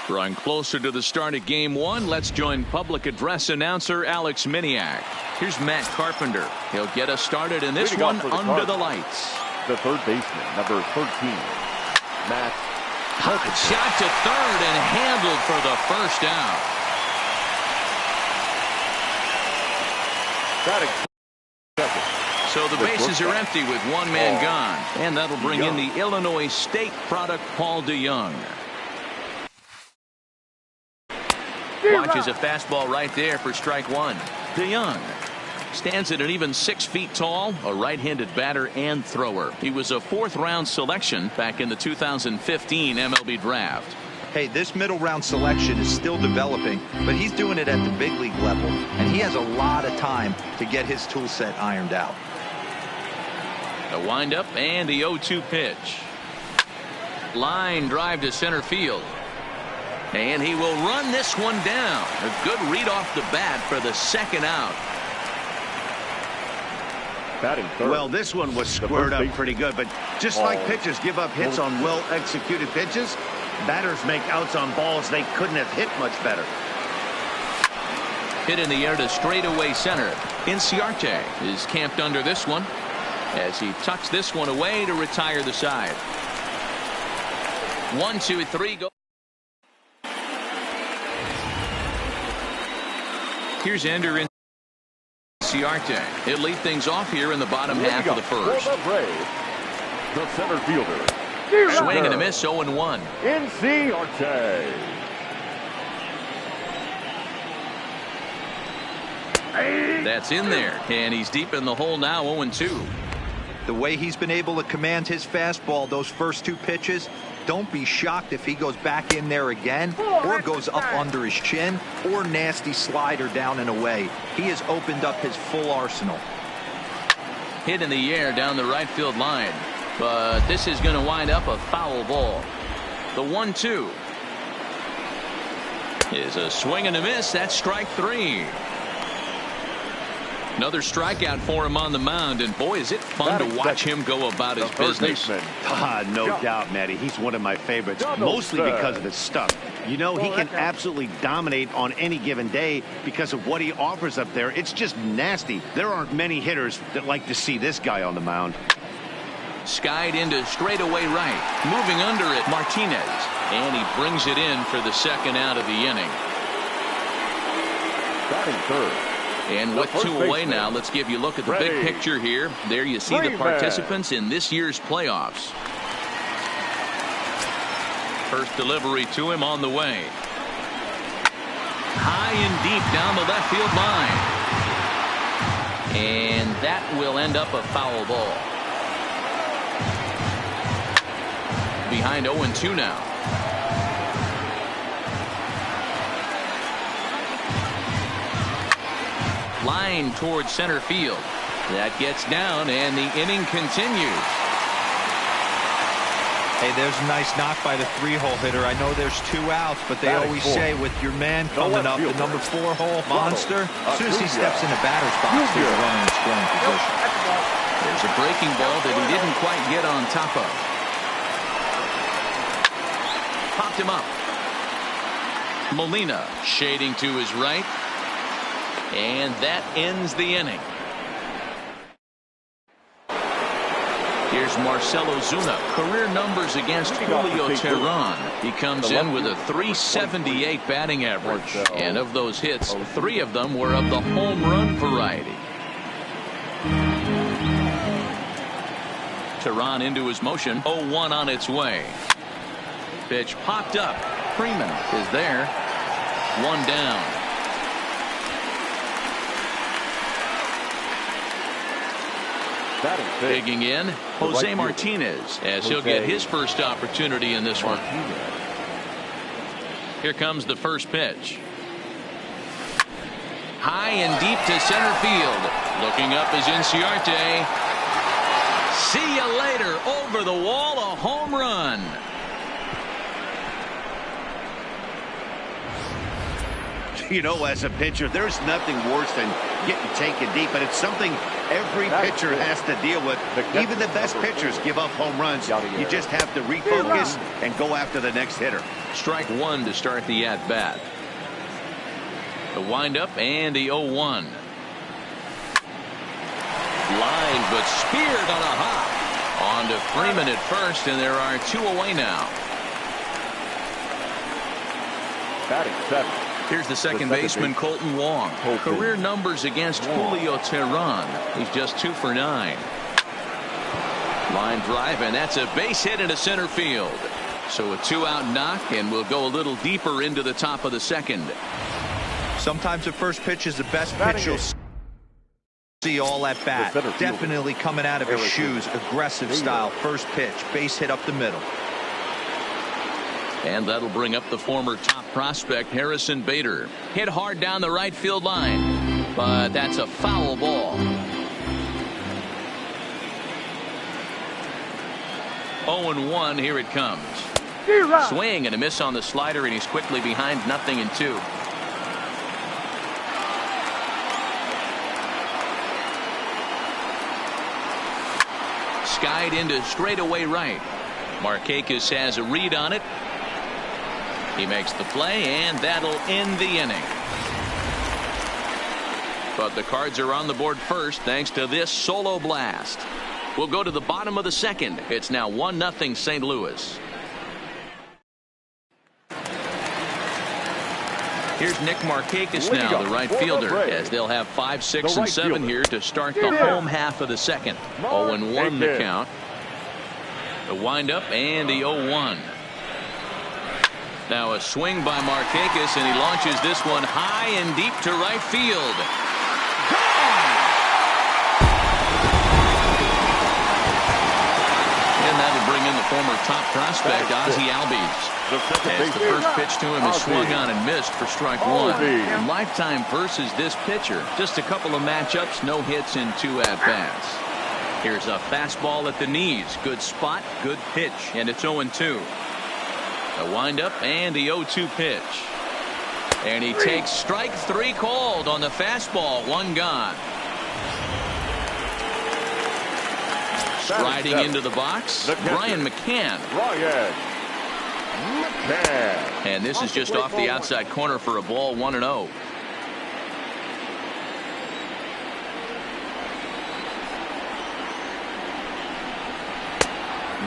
Drawing closer to the start of game one, let's join public address announcer Alex Miniak. Here's Matt Carpenter. He'll get us started in this one under the lights. The third baseman, number 13, Matt Carpenter. Shot to third and handled for the first out. So the bases are empty with one man gone. And that'll bring in the Illinois State product, Paul DeYoung. Watches a fastball right there for strike one. DeYoung stands at an even 6 feet tall, a right-handed batter and thrower. He was a fourth-round selection back in the 2015 MLB draft. Hey, this middle round selection is still developing, but he's doing it at the big league level, and he has a lot of time to get his tool set ironed out. The windup and the 0-2 pitch. Line drive to center field. And he will run this one down. A good read off the bat for the second out. Well, this one was squared up pretty good, but just like pitchers give up hits on well-executed pitches, batters make outs on balls they couldn't have hit much better. Hit in the air to straightaway center. Inciarte is camped under this one as he tucks this one away to retire the side. 1, 2, 3, go. Here's Ender Inciarte. He'll lead things off here in the bottom half of the first. The center fielder. Swing and a miss, 0-1. Inciarte. That's in there, and he's deep in the hole now, 0-2. The way he's been able to command his fastball those first two pitches, don't be shocked if he goes back in there again or goes up under his chin or nasty slider down and away. He has opened up his full arsenal. Hit in the air down the right field line, but this is going to wind up a foul ball. The 1-2 is a swing and a miss. That's strike three. Another strikeout for him on the mound, and boy, is it fun to watch him go about his business. No doubt, Matty. He's one of my favorites, mostly because of his stuff. You know, he can absolutely dominate on any given day because of what he offers up there. It's just nasty. There aren't many hitters that like to see this guy on the mound. Skied into straightaway right. Moving under it, Martinez. And he brings it in for the second out of the inning. Batting third. And with two away now, let's give you a look at the big picture here. There you see the participants in this year's playoffs. First delivery to him on the way. High and deep down the left field line. And that will end up a foul ball. Behind 0-2 now. Line towards center field. That gets down, and the inning continues. Hey, there's a nice knock by the 3-hole hitter. I know there's 2 outs, but they always say with your man coming up, the number 4-hole monster, as soon as he steps in the batter's box, he's running in scoring position. There's a breaking ball that he didn't quite get on top of. Popped him up. Molina shading to his right. And that ends the inning. Here's Marcell Ozuna. Career numbers against Julio Teheran. He comes in with a .378 batting average. And of those hits, 3 of them were of the home run variety. Teheran into his motion. 0-1 on its way. Pitch popped up. Freeman is there. 1 down. Digging in, Jose Martinez, as he'll get his first opportunity in this one. Here comes the first pitch. High and deep to center field. Looking up is Inciarte. See you later. Over the wall, a home run. You know, as a pitcher, there's nothing worse than getting taken deep, but it's something every pitcher has to deal with. Even the best pitchers give up home runs. You just have to refocus and go after the next hitter. Strike one to start the at-bat. The windup and the 0-1. Line, but speared on a hop. On to Freeman at first, and there are two away now. Batting seven. Here's the second baseman, Colton Wong. Career numbers against Julio Teheran. He's just 2 for 9. Line drive, and that's a base hit into center field. So a 2-out knock, and we'll go a little deeper into the top of the second. Sometimes the first pitch is the best pitch you'll see all at bat. Definitely coming out of his shoes. Aggressive style. First pitch. Base hit up the middle. And that'll bring up the former top prospect, Harrison Bader. Hit hard down the right field line, but that's a foul ball. 0-1, here it comes. Swing and a miss on the slider, and he's quickly behind 0-2. Skied into straightaway right. Markakis has a read on it. He makes the play, and that'll end the inning. But the Cards are on the board first thanks to this solo blast. We'll go to the bottom of the second. It's now 1-0 St. Louis. Here's Nick Markakis now, the right fielder, as they'll have 5, 6, and 7 here to start the home half of the second. 0-1 the count. The windup and the 0-1. Now a swing by Markakis, and he launches this one high and deep to right field. And that'll bring in the former top prospect, Ozzie Albies. As the first pitch to him is swung on and missed for strike one. Lifetime versus this pitcher. Just a couple of matchups, no hits in 2 at-bats. Here's a fastball at the knees. Good spot, good pitch, and it's 0-2. The windup and the 0-2 pitch. And he takes strike 3 called on the fastball. 1 gone. Striding into the box, Brian McCann. And this is just off the outside corner for a ball. 1-0.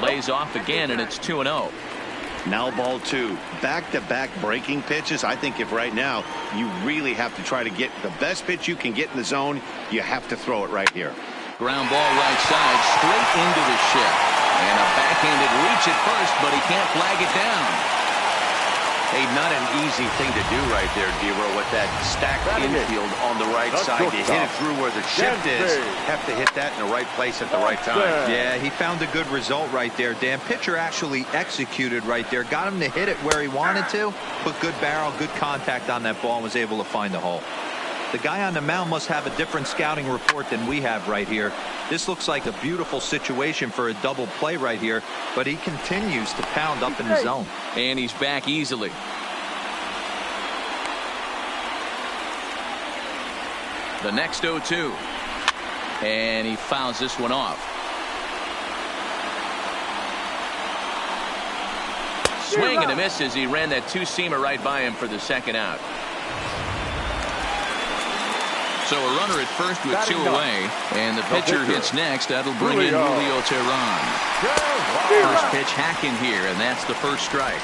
Lays off again, and it's 2-0. Now ball 2. Back-to-back breaking pitches. I think if right now you really have to try to get the best pitch you can get in the zone, you have to throw it right here. Ground ball right side, straight into the shift. And a backhanded reach at first, but he can't flag it down. Hey, not an easy thing to do right there, D-Row, with that stacked infield on the right side. You hit it through where the shift is. Have to hit that in the right place at the right time. Yeah, he found a good result right there, Dan. Pitcher actually executed right there. Got him to hit it where he wanted to. Put good barrel, good contact on that ball, and was able to find the hole. The guy on the mound must have a different scouting report than we have right here. This looks like a beautiful situation for a double play right here, but he continues to pound up in the zone. And he's back easily. The next 0-2. And he fouls this one off. Swing and a miss as he ran that 2-seamer right by him for the second out. So a runner at first with 2 away, and the pitcher hits next. That'll bring in Julio Teheran. First pitch hacking here, and that's the first strike.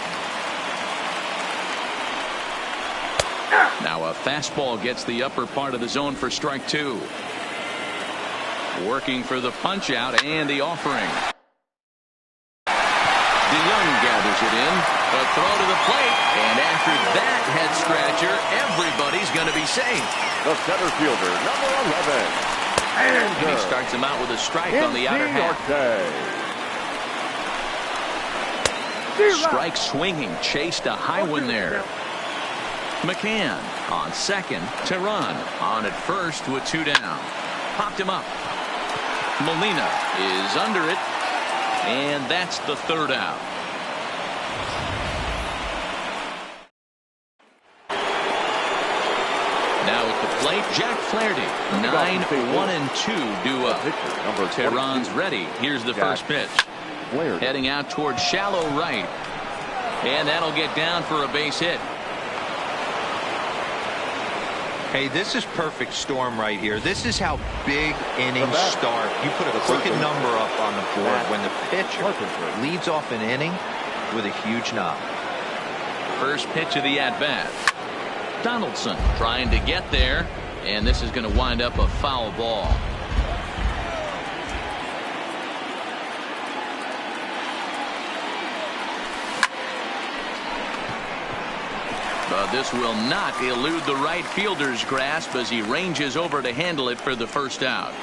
Now a fastball gets the upper part of the zone for strike 2. Working for the punch out and the offering. DeYoung gathers it in. A throw to the plate, and after that head scratcher, everybody's going to be safe. The center fielder, number 11. And he starts him out with a strike on the outer half. Strike swinging, chased a high one there. McCann on second. Teheran on at first with 2 down. Popped him up. Molina is under it, and that's the 3rd out. plate, Jack Flaherty. 9-1-2 due up. Tehran's ready. Here's the first pitch. Heading out towards shallow right. And that'll get down for a base hit. Hey, this is perfect storm right here. This is how big innings start. You put a crooked number up on the board when the pitcher leads off an inning with a huge knock. First pitch of the at-bat. Donaldson trying to get there, and this is going to wind up a foul ball. But this will not elude the right fielder's grasp as he ranges over to handle it for the first out.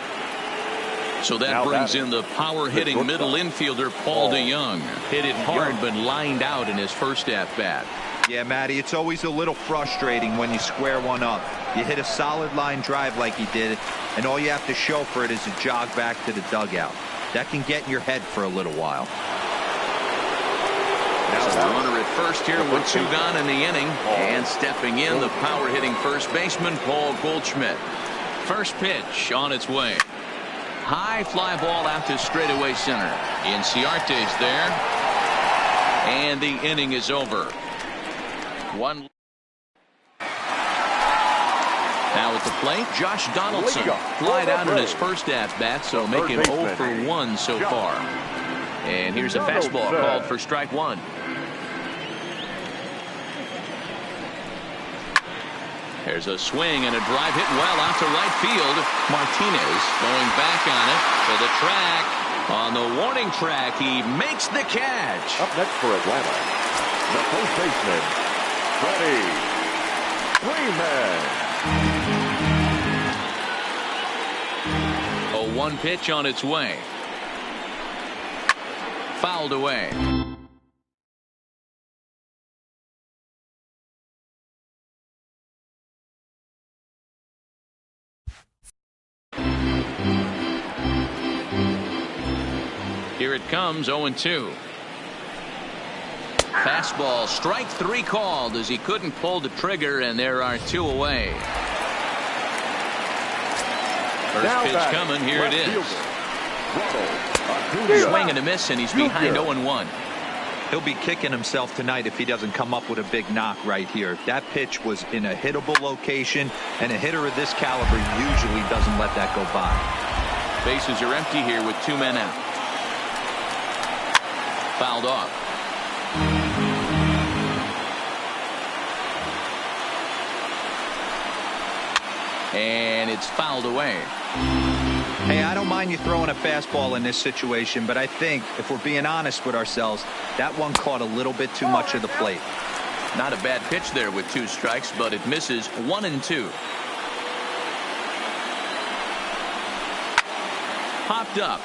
So that brings in the power-hitting middle infielder Paul DeJong. Hit it hard but lined out in his first at-bat. Yeah, Matty, it's always a little frustrating when you square one up. You hit a solid line drive like he did, and all you have to show for it is a jog back to the dugout. That can get in your head for a little while. So the runner at first here with 2 gone in the inning. And stepping in, the power-hitting first baseman, Paul Goldschmidt. First pitch on its way. High fly ball out to straightaway center. Inciarte's there. And the inning is over. One. Now at the plate, Josh Donaldson. Flied out in his first at-bat, so make him 0 for 1 so far. And here's a fastball called for strike 1. There's a swing and a drive hit well out to right field. Martinez going back on it to the track. On the warning track, he makes the catch. Up next for Atlanta, the first baseman, Freddie Freeman. A 1 pitch on its way. Fouled away. Here it comes, 0-2. Fastball, strike 3 called as he couldn't pull the trigger, and there are 2 away. First pitch coming, here it is. Swing and a miss, and he's behind 0-1. He'll be kicking himself tonight if he doesn't come up with a big knock right here. That pitch was in a hittable location, and a hitter of this caliber usually doesn't let that go by. Bases are empty here with 2 men out. Fouled off. And it's fouled away. Hey, I don't mind you throwing a fastball in this situation, but I think if we're being honest with ourselves, that one caught a little bit too much of the plate. Not a bad pitch there with 2 strikes, but it misses 1-2. Popped up.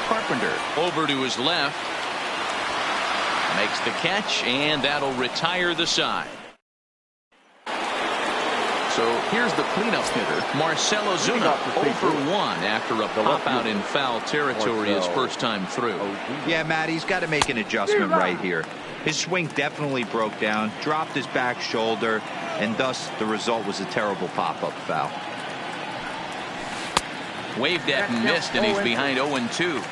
Carpenter over to his left. Makes the catch, and that'll retire the side. So here's the cleanup hitter, Marcell Ozuna, 0 for 1 after a pop out in foul territory his first time through. Yeah, Matt, he's got to make an adjustment right here. His swing definitely broke down, dropped his back shoulder, and thus the result was a terrible pop-up foul. Waved at and missed, and he's behind 0-2.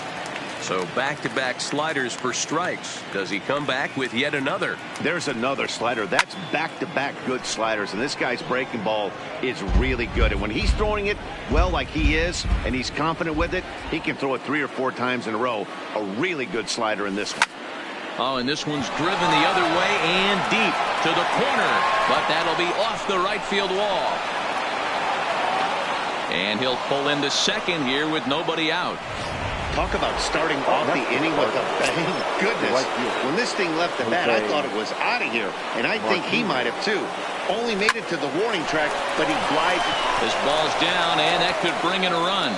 So back-to-back sliders for strikes. Does he come back with yet another? There's another slider. That's back-to-back good sliders, and this guy's breaking ball is really good. And when he's throwing it well like he is, and he's confident with it, he can throw it 3 or 4 times in a row. A really good slider in this one. Oh, and this one's driven the other way and deep to the corner, but that'll be off the right field wall. And he'll pull into second here with nobody out. Talk about starting off the inning with a bang. Goodness. When this thing left the bat, I thought it was out of here. And I think he might have, too. Only made it to the warning track, but he glides. This ball's down, and that could bring in a run.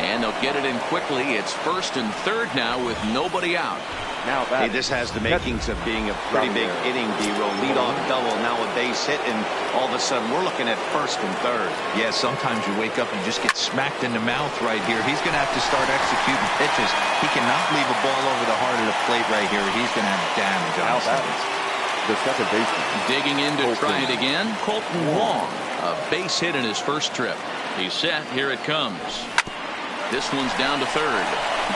And they'll get it in quickly. It's first and third now with nobody out. Now, hey, this has the makings of being a pretty big inning, D-Roll. Lead-off double, now a base hit, and all of a sudden we're looking at first and third. Yeah, sometimes you wake up and just get smacked in the mouth right here. He's going to have to start executing pitches. He cannot leave a ball over the heart of the plate right here. He's going to have damage on his hands. The second baseman. Digging in to try it again, Colton Wong. A base hit in his first trip. He's set. Here it comes. This one's down to third.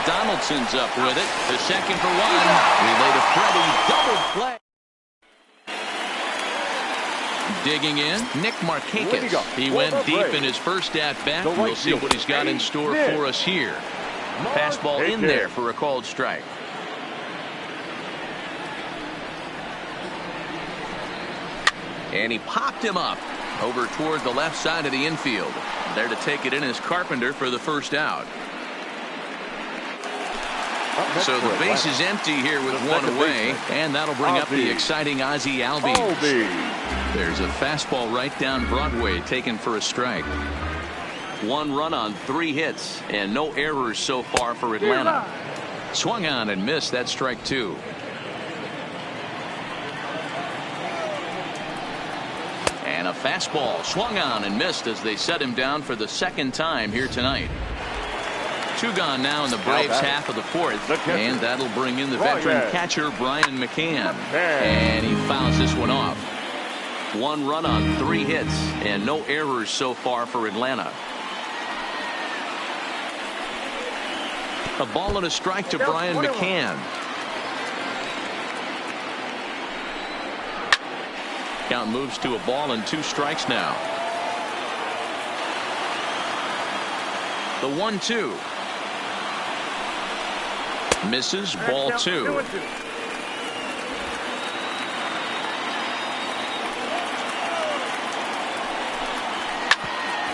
Donaldson's up with it. The second for one. Relay to Freddie. Double play. Digging in, Nick Markakis. He went deep in his first at-bat. We'll see what he's got in store for us here. Fastball in there for a called strike. And he popped him up over toward the left side of the infield. There to take it in is Carpenter for the first out. So the base is empty here with one away, and that'll bring up the exciting Ozzie Albies. There's a fastball right down Broadway taken for a strike. 1 run on 3 hits and no errors so far for Atlanta. Swung on and missed. That's strike 2. And a fastball swung on and missed as they set him down for the second time here tonight. 2 gone now in the Braves half of the 4th, and that'll bring in the veteran catcher Brian McCann. And he fouls this one off. 1 run on 3 hits and no errors so far for Atlanta. A ball and a strike to Brian McCann. Count moves to a ball and 2 strikes now. The 1-2. Misses, ball 2.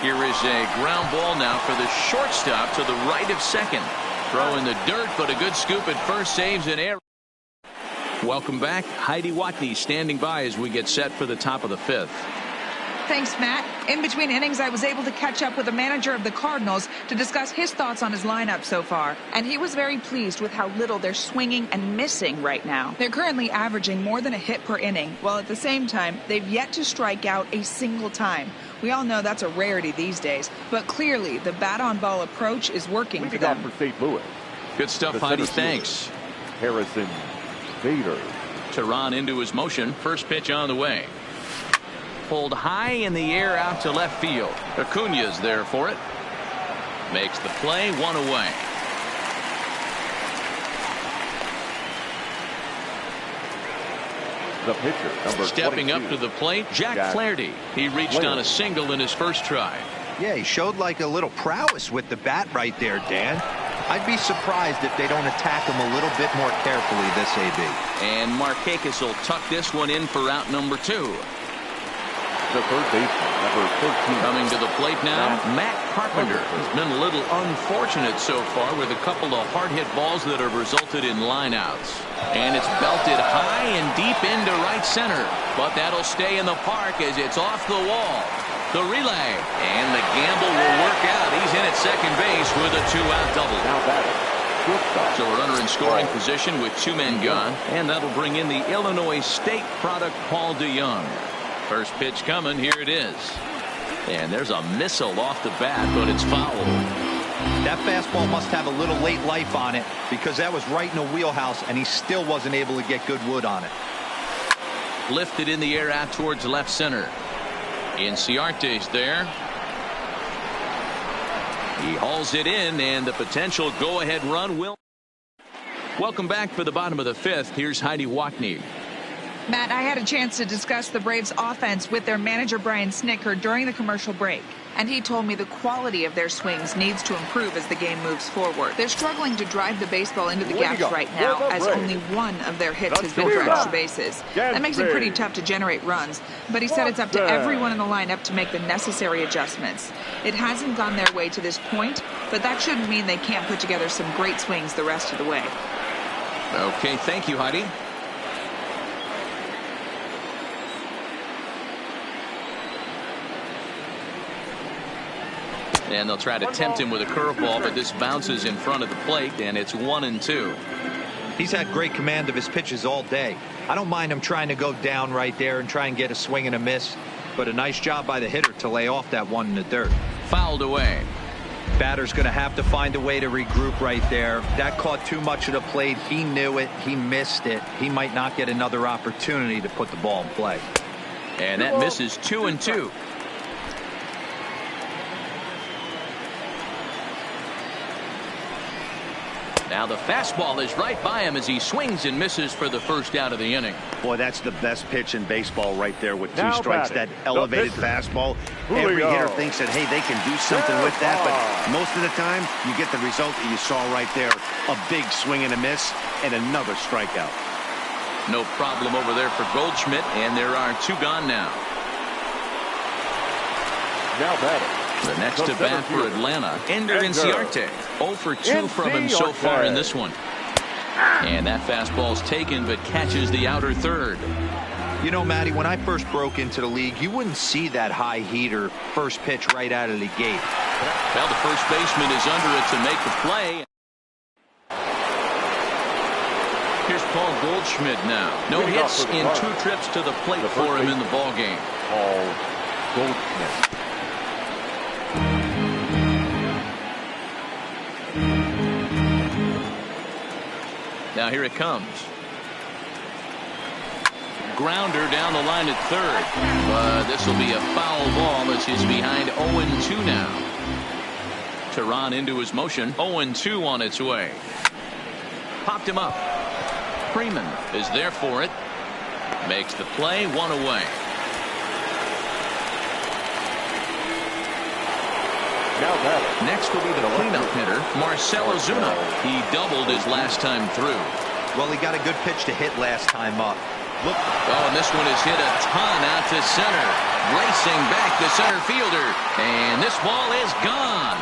Here is a ground ball now for the shortstop to the right of second. Throw in the dirt, but a good scoop at first, saves an error. Welcome back. Heidi Watney standing by as we get set for the top of the 5th. Thanks, Matt. In between innings, I was able to catch up with the manager of the Cardinals to discuss his thoughts on his lineup so far. And he was very pleased with how little they're swinging and missing right now. They're currently averaging more than a hit per inning, while at the same time, they've yet to strike out a single time. We all know that's a rarity these days, but clearly the bat-on-ball approach is working for them. For St. Louis. Good stuff, Heidi. Thanks. Harrison Bader. Tehran into his motion. First pitch on the way. Pulled high in the air out to left field. Acuna's there for it. Makes the play, 1 away. The pitcher, number Stepping 22. up to the plate, Jack Flaherty. He reached on a single in his first try. Yeah, he showed like a little prowess with the bat right there, Dan. I'd be surprised if they don't attack him a little bit more carefully this AB. And Markakis will tuck this one in for out number 2. The third baseman, number 13. Coming to the plate now, Matt Carpenter has been a little unfortunate so far with a couple of hard-hit balls that have resulted in lineouts. And it's belted high and deep into right center. But that'll stay in the park as it's off the wall. The relay. And the gamble will work out. He's in at second base with a 2-out double. Now batting. So a runner in scoring position with 2 men gone. And that'll bring in the Illinois State product, Paul DeYoung. First pitch coming. Here it is. And there's a missile off the bat, but it's foul. That fastball must have a little late life on it because that was right in the wheelhouse and he still wasn't able to get good wood on it. Lifted in the air out towards left center. Inciarte's there. He hauls it in, and the potential go-ahead run will. Welcome back for the bottom of the 5th. Here's Heidi Watney. Matt, I had a chance to discuss the Braves offense with their manager Brian Snitker during the commercial break. And he told me the quality of their swings needs to improve as the game moves forward. They're struggling to drive the baseball into the gaps right now, as only 1 of their hits has been for extra bases. That makes it pretty tough to generate runs, but he said it's up to everyone in the lineup to make the necessary adjustments. It hasn't gone their way to this point, but that shouldn't mean they can't put together some great swings the rest of the way. Okay, thank you, Heidi. And they'll try to tempt him with a curveball, but this bounces in front of the plate, and it's 1-2. He's had great command of his pitches all day. I don't mind him trying to go down right there and try and get a swing and a miss, but a nice job by the hitter to lay off that one in the dirt. Fouled away. Batter's going to have to find a way to regroup right there. That caught too much of the plate. He knew it. He missed it. He might not get another opportunity to put the ball in play. And that misses 2-2. Now the fastball is right by him as he swings and misses for the first out of the inning. Boy, that's the best pitch in baseball right there with two Now strikes. batting, That elevated fastball. Every hitter thinks that, hey, they can do something with that. But most of the time, you get the result that you saw right there. A big swing and a miss and another strikeout. No problem over there for Goldschmidt, and there are two gone now. Now batting. The next to bat for Atlanta, Ender Inciarte. 0 for 2 from him so far in this one. And that fastball's taken, but catches the outer third. You know, Matty, when I first broke into the league, you wouldn't see that high heater first pitch right out of the gate. Well, the first baseman is under it to make the play. Here's Paul Goldschmidt now. No hits in 2 trips to the plate for him in the ballgame. Paul Goldschmidt. Now here it comes. Grounder down the line at third. But this will be a foul ball as he's behind 0-2 now. Tehran into his motion. 0-2 on its way. Popped him up. Freeman is there for it. Makes the play, 1 away. Next will be the cleanup hitter, Marcell Ozuna. He doubled his last time through. Well, he got a good pitch to hit last time up. Look. Oh, and this one is hit a ton out to center. Racing back the center fielder. And this ball is gone.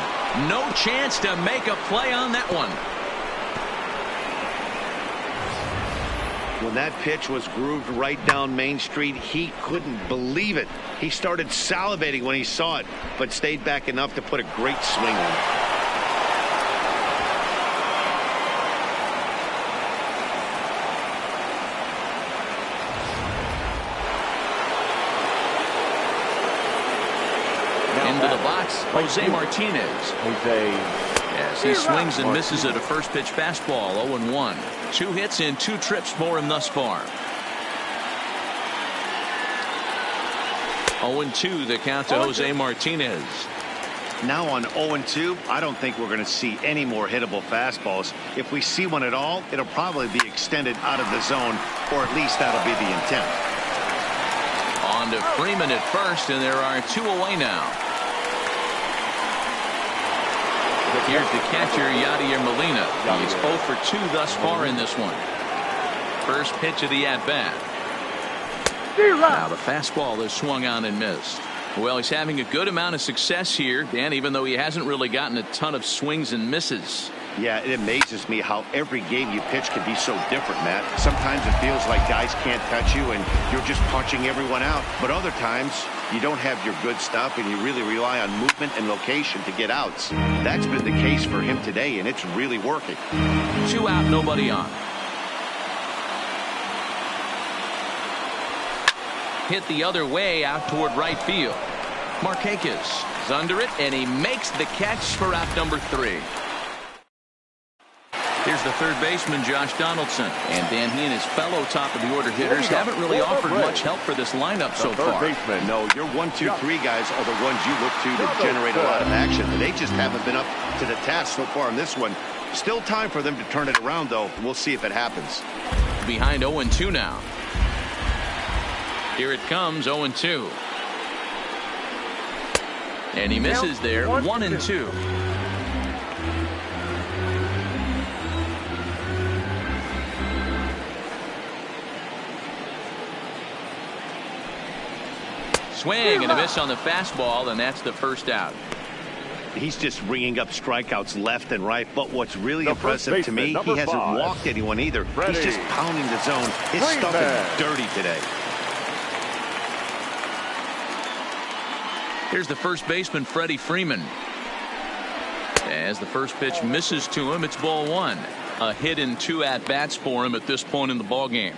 No chance to make a play on that one. When that pitch was grooved right down Main Street, he couldn't believe it. He started salivating when he saw it, but stayed back enough to put a great swing on it. Into the box, Jose Martinez. Yes, he swings and misses at a first pitch fastball. 0-1. 2 hits in 2 trips for him thus far. 0-2 the count to Jose Martinez. Now on 0-2, I don't think we're going to see any more hittable fastballs. If we see one at all, it'll probably be extended out of the zone, or at least that'll be the intent. On to Freeman at first, and there are 2 away now. Here's the catcher, Yadier Molina. He's 0 for 2 thus far in this one. First pitch of the at-bat. Now the fastball is swung on and missed. Well, he's having a good amount of success here, Dan, even though he hasn't really gotten a ton of swings and misses. Yeah, it amazes me how every game you pitch can be so different, Matt. Sometimes it feels like guys can't touch you and you're just punching everyone out. But other times, you don't have your good stuff and you really rely on movement and location to get outs. That's been the case for him today, and it's really working. 2 out, nobody on. Hit the other way out toward right field. Markakis is under it, and he makes the catch for out number 3. Here's the third baseman, Josh Donaldson. And Dan, he and his fellow top-of-the-order hitters haven't really offered much help for this lineup so far. No, your 1, 2, 3 guys are the ones you look to generate a lot of action. They just haven't been up to the task so far in this one. Still time for them to turn it around, though. We'll see if it happens. Behind 0-2 now. Here it comes, 0-2. And he misses there, 1-2. Swing and a miss on the fastball, and that's the first out. He's just ringing up strikeouts left and right, but what's really impressive to me, he hasn't walked anyone either. He's just pounding the zone. His stuff is dirty today. Here's the first baseman, Freddie Freeman. As the first pitch misses to him, it's ball 1. A hit in 2 at-bats for him at this point in the ballgame.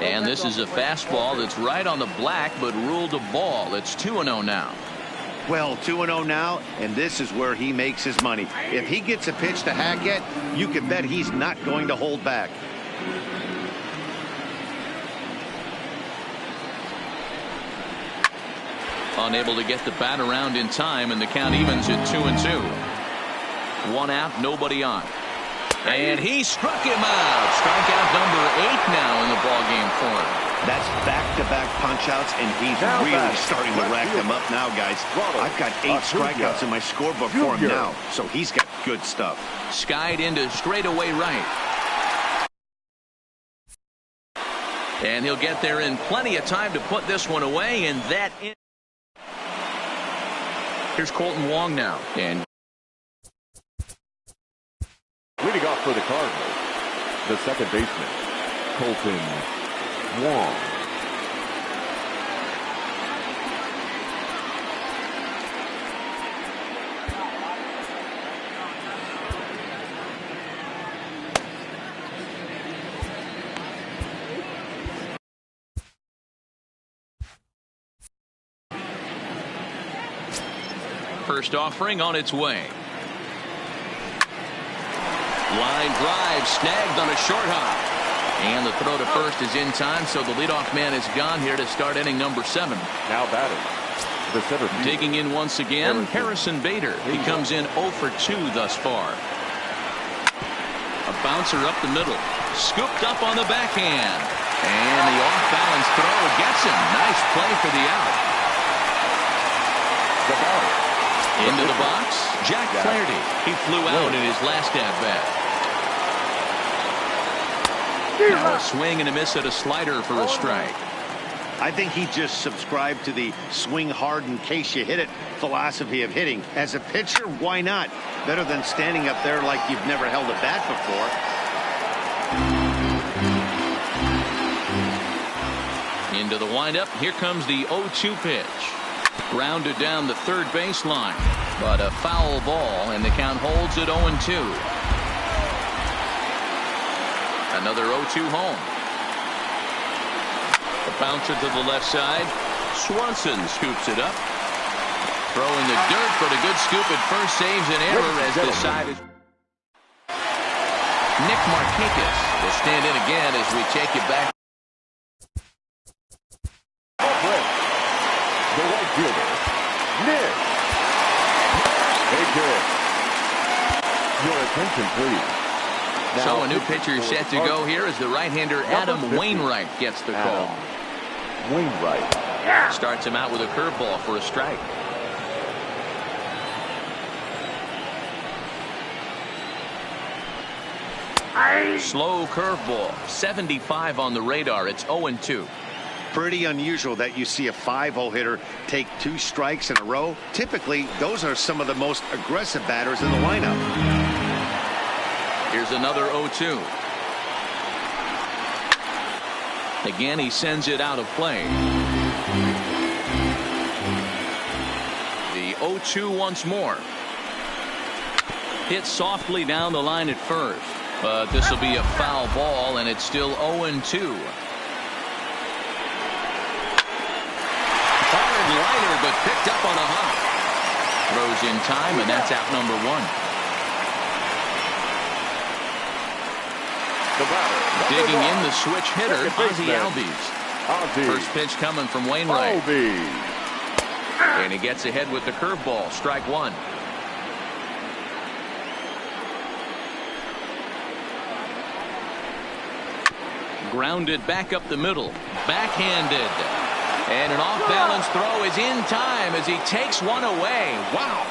And this is a fastball that's right on the black, but ruled a ball. It's 2-0 now. Well, 2-0 now, and this is where he makes his money. If he gets a pitch to Hackett, you can bet he's not going to hold back. Unable to get the bat around in time, and the count evens at 2-2. 1 out, nobody on. And he struck him out. Strikeout number 8 now in the ballgame for him. That's back-to-back punch-outs, and he's really starting to rack them up now, guys. I've got 8 strikeouts in my scorebook for him now, so he's got good stuff. Skied into straightaway right. And he'll get there in plenty of time to put this one away, and that in. Here's Colton Wong now. And leading off for the Cardinals, the second baseman, Colton Wong. First offering on its way. Line drive snagged on a short hop. And the throw to first is in time, so the leadoff man is gone here to start inning number 7. Now batting, the center field. Digging in once again, Harrison Bader. He comes in 0 for 2 thus far. A bouncer up the middle. Scooped up on the backhand. And the off-balance throw gets him. Nice play for the out. The batter. Into the box, Jack Flaherty. He flew out in his last at-bat. Now a swing and a miss at a slider for a strike. I think he just subscribed to the swing hard in case you hit it philosophy of hitting. As a pitcher, why not? Better than standing up there like you've never held a bat before. Into the windup. Here comes the 0-2 pitch. Grounded down the third baseline, but a foul ball, and the count holds at 0-2. Another 0-2 home. A bouncer to the left side. Swanson scoops it up. Throw in the dirt, but a good scoop at first saves an error as the side is. Nick Markakis will stand in again as we take it back. The right fielder, Nick. Take care. Your attention, please. Now, So a new pitcher set to go here as the right-hander Adam Wainwright gets the call. Wainwright starts him out with a curveball for a strike. Slow curveball, 75 on the radar. It's 0-2. Pretty unusual that you see a 5-0 hitter take 2 strikes in a row. Typically, those are some of the most aggressive batters in the lineup. Here's another 0-2. Again, he sends it out of play. The 0-2 once more. Hit softly down the line at first, but this will be a foul ball, and it's still 0-2. Liner, but picked up on a hop. Throws in time, and that's out number 1. Digging in the switch hitter, Ozzie Albies. First pitch coming from Wainwright. And he gets ahead with the curveball. Strike 1. Grounded back up the middle. Backhanded. And an off-balance throw is in time as he takes one away. Wow.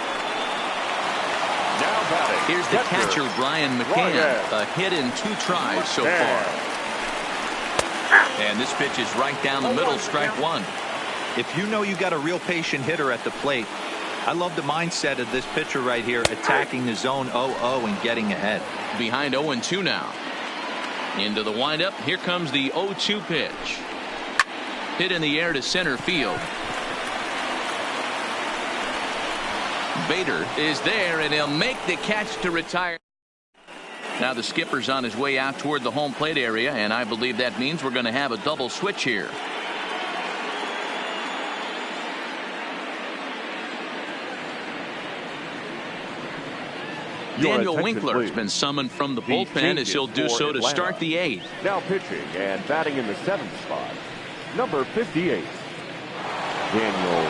Now batting. Here's the catcher, Brian McCann. A hit in 2 tries so far. And this pitch is right down the middle, strike 1. If you know you got a real patient hitter at the plate, I love the mindset of this pitcher right here, attacking the zone 0-0 and getting ahead. Behind 0-2 now. Into the windup. Here comes the 0-2 pitch. Hit in the air to center field. Bader is there, and he'll make the catch to retire. Now the skipper's on his way out toward the home plate area, and I believe that means we're going to have a double switch here. Daniel Winkler has been summoned from the bullpen as he'll do so to start the 8th. Now pitching and batting in the 7th spot, number 58, Daniel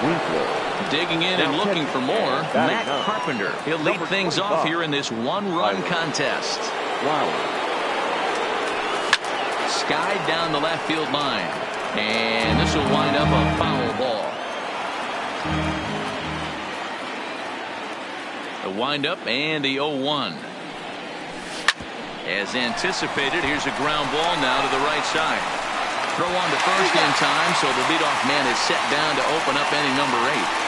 Winkler. Digging in and looking for more, Matt Carpenter. He'll lead things off here in this one-run contest. Skied down the left field line, and this will wind up a foul ball. The windup and the 0-1. As anticipated, here's a ground ball now to the right side. Throw on to first in time, so the leadoff man is set down to open up inning number 8.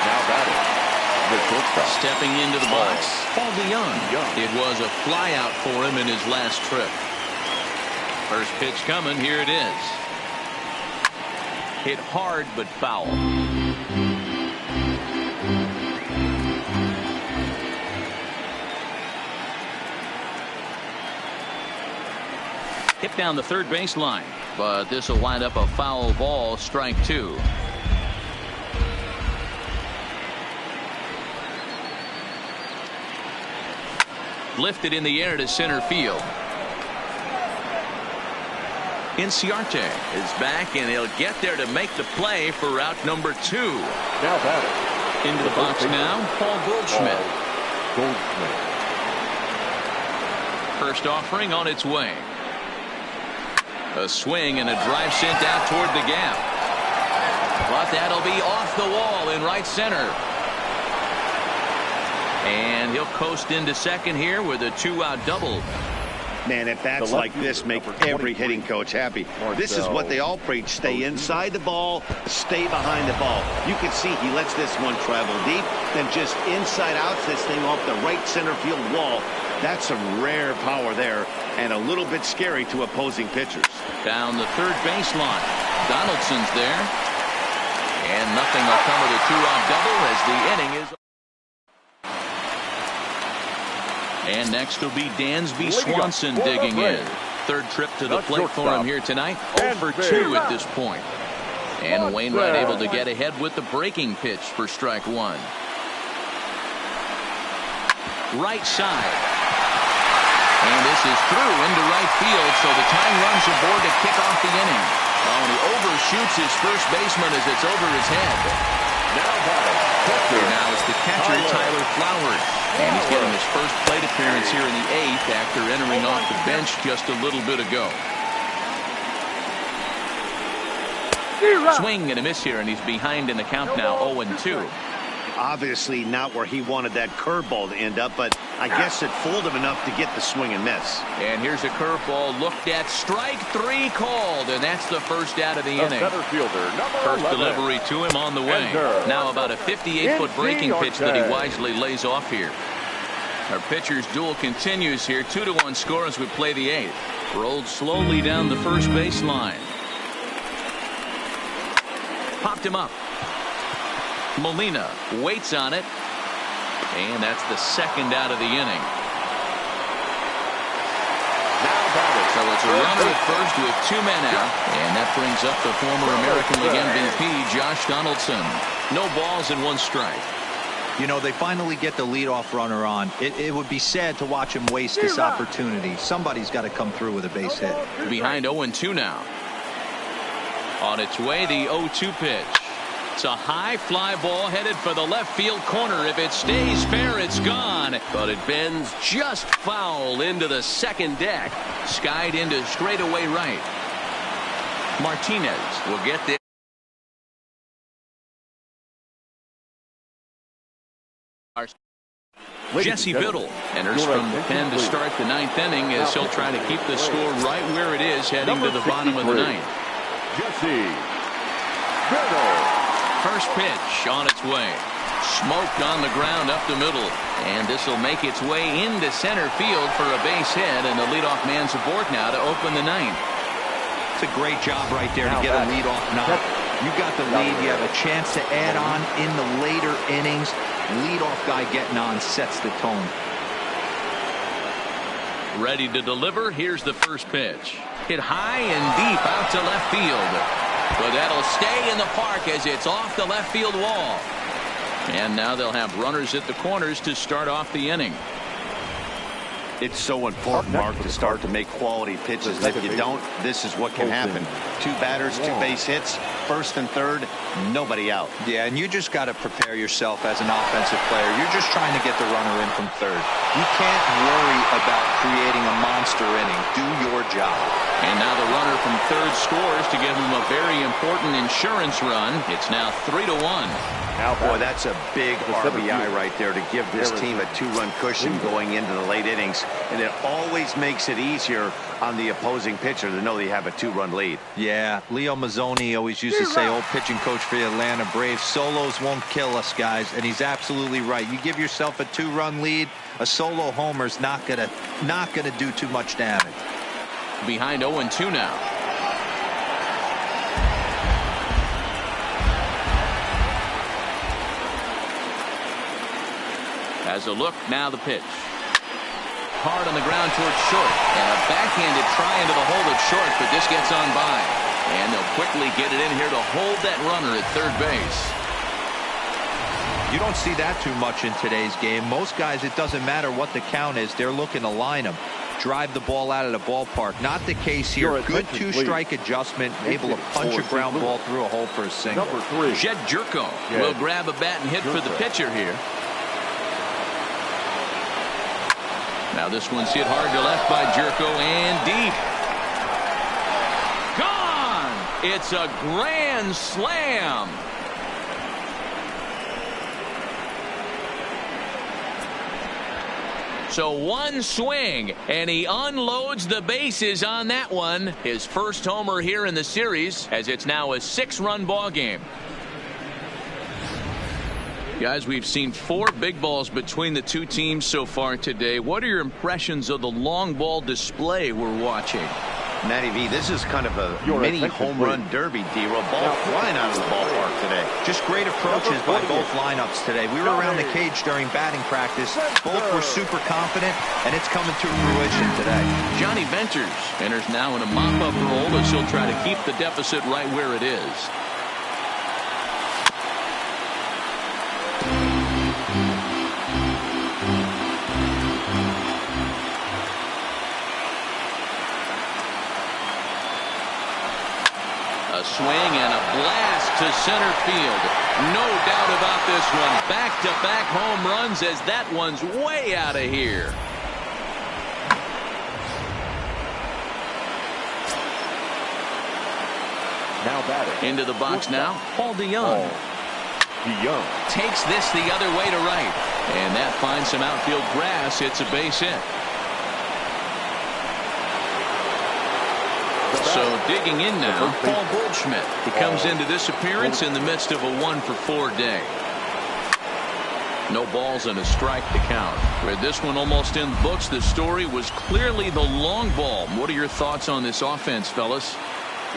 Now batting, the shortstop. Stepping into the box, Paul DeYoung. It was a fly out for him in his last trip. First pitch coming, here it is. Hit hard but foul. Hit down the third base line, but this will wind up a foul ball, strike 2. Lifted in the air to center field. Inciarte is back, and he'll get there to make the play for out number 2. Now batting. Into the box now, Paul Goldschmidt. First offering on its way. A swing and a drive sent out toward the gap. But that'll be off the wall in right center. And he'll coast into second here with a 2-out double. Man, at bats like this make every hitting coach happy. This is what they all preach. Stay inside the ball, stay behind the ball. You can see he lets this one travel deep, then just inside outs this thing off the right center field wall. That's some rare power there, and a little bit scary to opposing pitchers. Down the third baseline. Donaldson's there. And nothing will come of the 2-out double as the inning is. And next will be Dansby Swanson digging in. Third trip to the plate for him here tonight. 0 for 2 at this point. And Wainwright able to get ahead with the breaking pitch for strike 1. Right side. And this is through into right field, so the tying runs aboard to kick off the inning. Oh, and he overshoots his first baseman as it's over his head. Now it's the catcher, Tyler Flowers. And he's getting his first plate appearance here in the 8th after entering off the bench just a little bit ago. Swing and a miss here, and he's behind in the count now, 0-2. Obviously not where he wanted that curveball to end up, but I guess it fooled him enough to get the swing and miss. And here's a curveball looked at, strike 3 called, and that's the first out of the inning. First delivery to him on the way. Now about a 58-foot breaking pitch that he wisely lays off here. Our pitcher's duel continues here. 2-1 score as we play the 8th. Rolled slowly down the first baseline. Popped him up. Molina waits on it, and that's the second out of the inning. So it's a runner at first with 2 men out, and that brings up the former American League MVP Josh Donaldson. No balls and 1 strike. You know, they finally get the leadoff runner on. It would be sad to watch him waste this opportunity. Somebody's got to come through with a base hit. Behind 0-2 now. On its way, the 0-2 pitch. It's a high fly ball headed for the left field corner. If it stays fair, it's gone. But it bends just foul into the second deck. Skied into straightaway right. Martinez will get there. Jesse Biddle enters from the pen to start the 9th inning as he'll try to keep the score right where it is heading to the bottom of the 9th. Jesse Biddle. First pitch on its way. Smoked on the ground up the middle. And this will make its way into center field for a base hit, and the leadoff man's aboard now to open the 9th. It's a great job right there to get a leadoff knock. You got the lead. You have a chance to add on in the later innings. Leadoff guy getting on sets the tone. Ready to deliver. Here's the first pitch. Hit high and deep out to left field. But that'll stay in the park as it's off the left field wall. And now they'll have runners at the corners to start off the inning. It's so important, Mark, to start to make quality pitches. If you don't, this is what can happen. 2 batters, 2 base hits, first and third, nobody out. Yeah, and you just got to prepare yourself as an offensive player. You're just trying to get the runner in from third. You can't worry about creating a monster inning. Do your job. And now the runner from third scores to give him a very important insurance run. It's now 3-1. Boy, that's a big RBI right there to give this team a 2-run cushion going into the late innings. And it always makes it easier on the opposing pitcher to know they have a 2-run lead. Yeah, Leo Mazzoni always used to say, old pitching coach for the Atlanta Braves, solos won't kill us, guys. And he's absolutely right. You give yourself a 2-run lead, a solo homer's not gonna do too much damage. Behind 0-2 now. As a look, now the pitch. Hard on the ground towards short. And a backhanded try into the hole at short, but this gets on by. And they'll quickly get it in here to hold that runner at third base. You don't see that too much in today's game. Most guys, it doesn't matter what the count is. They're looking to line them. Drive the ball out of the ballpark. Not the case here. Good 2-strike adjustment. Able to punch a ground ball through a hole for a single. Jed Jerko will grab a bat and hit for the pitcher here. Now this one's hit hard to left by Jerko and deep. Gone! It's a grand slam. So one swing, and he unloads the bases on that one. His first homer here in the series, as it's now a 6-run ball game. Guys, we've seen 4 big balls between the two teams so far today. What are your impressions of the long ball display we're watching? Matty V, this is kind of a mini home run derby, D-Roll. Ball flying out of the ballpark today. Just great approaches by both lineups today. We were around the cage during batting practice. Both were super confident, and it's coming to fruition today. Johnny Venters enters now in a mop-up role as he'll try to keep the deficit right where it is. A swing and a blast to center field. No doubt about this one. Back-to-back home runs as that one's way out of here. Now batting. Into the box now, Paul DeYoung. Takes this the other way to right. And that finds some outfield grass. It's a base hit. So digging in now, Paul Goldschmidt. He comes into this appearance in the midst of a 1-for-4 day. No balls and a strike to count. With this one almost in the books, the story was clearly the long ball. What are your thoughts on this offense, fellas?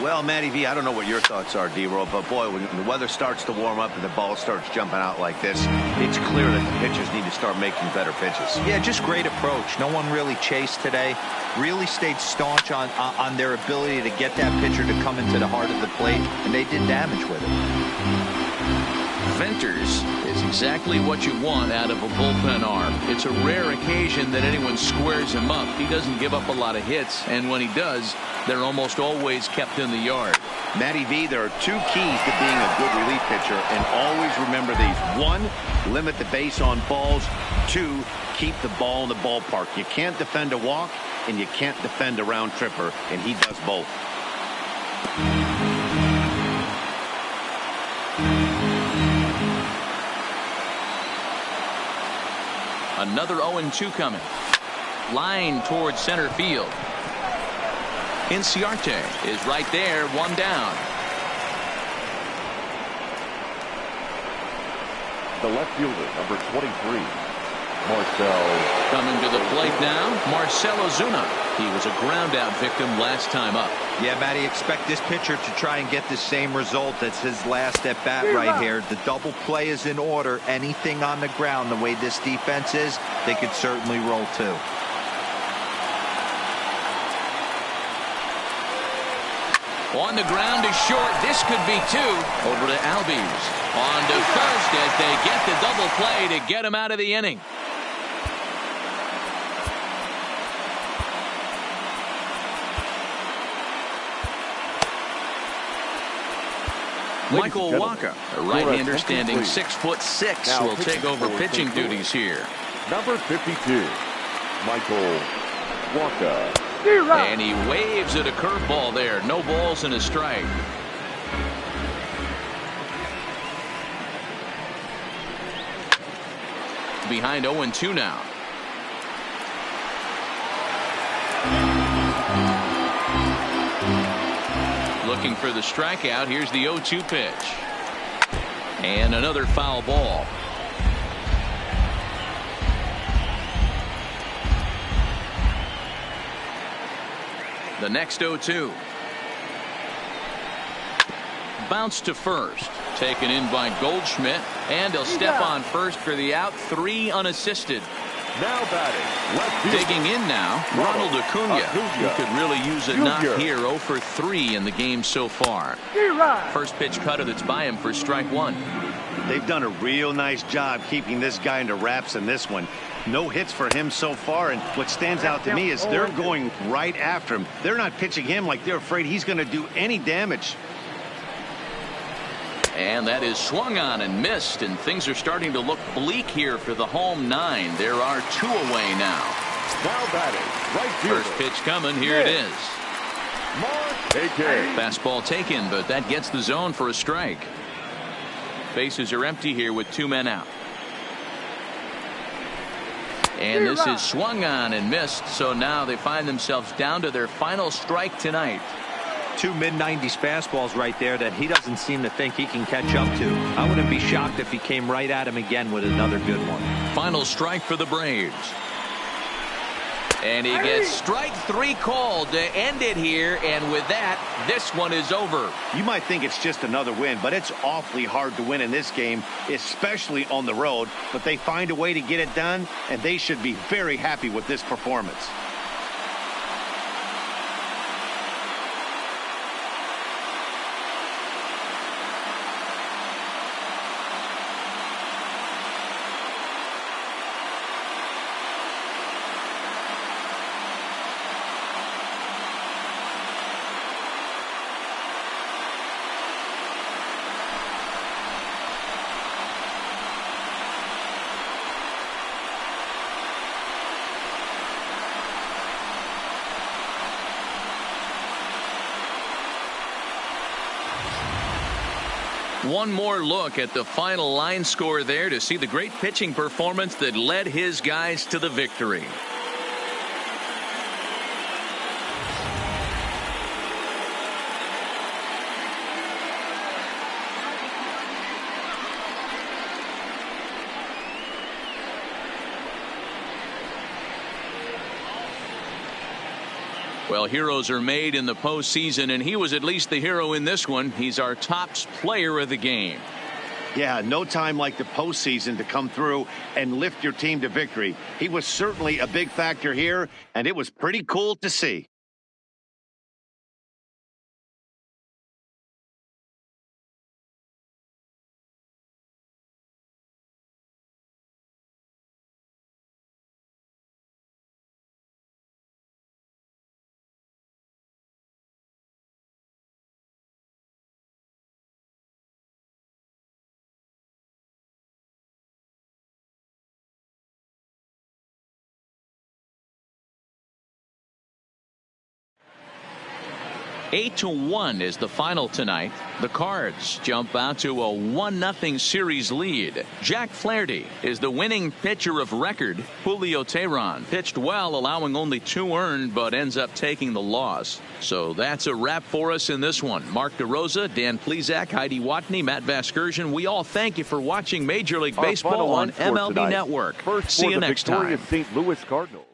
Well, Matty V, I don't know what your thoughts are, D-Roll, but boy, when the weather starts to warm up and the ball starts jumping out like this, it's clear that the pitchers need to start making better pitches. Yeah, just great approach. No one really chased today. Really stayed staunch on their ability to get that pitcher to come into the heart of the plate, and they did damage with it. Venters is exactly what you want out of a bullpen arm. It's a rare occasion that anyone squares him up. He doesn't give up a lot of hits, and when he does, they're almost always kept in the yard. Matty V, there are 2 keys to being a good relief pitcher, and always remember these. 1, limit the base on balls. 2, keep the ball in the ballpark. You can't defend a walk, and you can't defend a round tripper, and he does both. Another 0-2 coming. Line towards center field. Inciarte is right there, 1 down. The left fielder, number 23, Marcell. Coming to the plate now, Marcell Ozuna. He was a ground-out victim last time up. Yeah, Matty, expect this pitcher to try and get the same result as his last at-bat right here. The double play is in order. Anything on the ground, the way this defense is, they could certainly roll too. On the ground is short. This could be two. Over to Albies. On to first as they get the double play to get him out of the inning. Michael Weclome, a right-hander standing 6'6", will take over pitching duties here. Number 52, Michael Weclome. And he waves at a curveball there. No balls and a strike. Behind 0-2 now. Looking for the strikeout. Here's the 0-2 pitch. And another foul ball. The next 0-2. Bounce to first. Taken in by Goldschmidt. And he'll step on first for the out. 3 unassisted. Now batting, left field. Digging in now, Ronald Acuna. Who could really use a knock here. 0 for 3 in the game so far. First pitch cutter that's by him for strike 1. They've done a real nice job keeping this guy into wraps in this one. No hits for him so far, and what stands out to me is they're going right after him. They're not pitching him like they're afraid he's going to do any damage. And that is swung on and missed, and things are starting to look bleak here for the home 9. There are 2 away now. Now batting, right fielder. First pitch coming. Here it is. Taken. Fastball taken, but that gets the zone for a strike. Bases are empty here with 2 men out. And this is swung on and missed, so now they find themselves down to their final strike tonight. 2 mid-90s fastballs right there that he doesn't seem to think he can catch up to. I wouldn't be shocked if he came right at him again with another good one. Final strike for the Braves. And he gets strike 3 called to end it here, and with that, this one is over. You might think it's just another win, but it's awfully hard to win in this game, especially on the road. But they find a way to get it done, and they should be very happy with this performance. One more look at the final line score there to see the great pitching performance that led his guys to the victory. Well, heroes are made in the postseason, and he was at least the hero in this one. He's our top player of the game. Yeah, no time like the postseason to come through and lift your team to victory. He was certainly a big factor here, and it was pretty cool to see. Eight to 1 is the final tonight. The Cards jump out to a 1-0 series lead. Jack Flaherty is the winning pitcher of record. Julio Teheran pitched well, allowing only 2 earned, but ends up taking the loss. So that's a wrap for us in this one. Mark DeRosa, Dan Plesac, Heidi Watney, Matt Vasgersian. We all thank you for watching Major League Baseball on MLB Network. First See you next time. St. Louis Cardinals.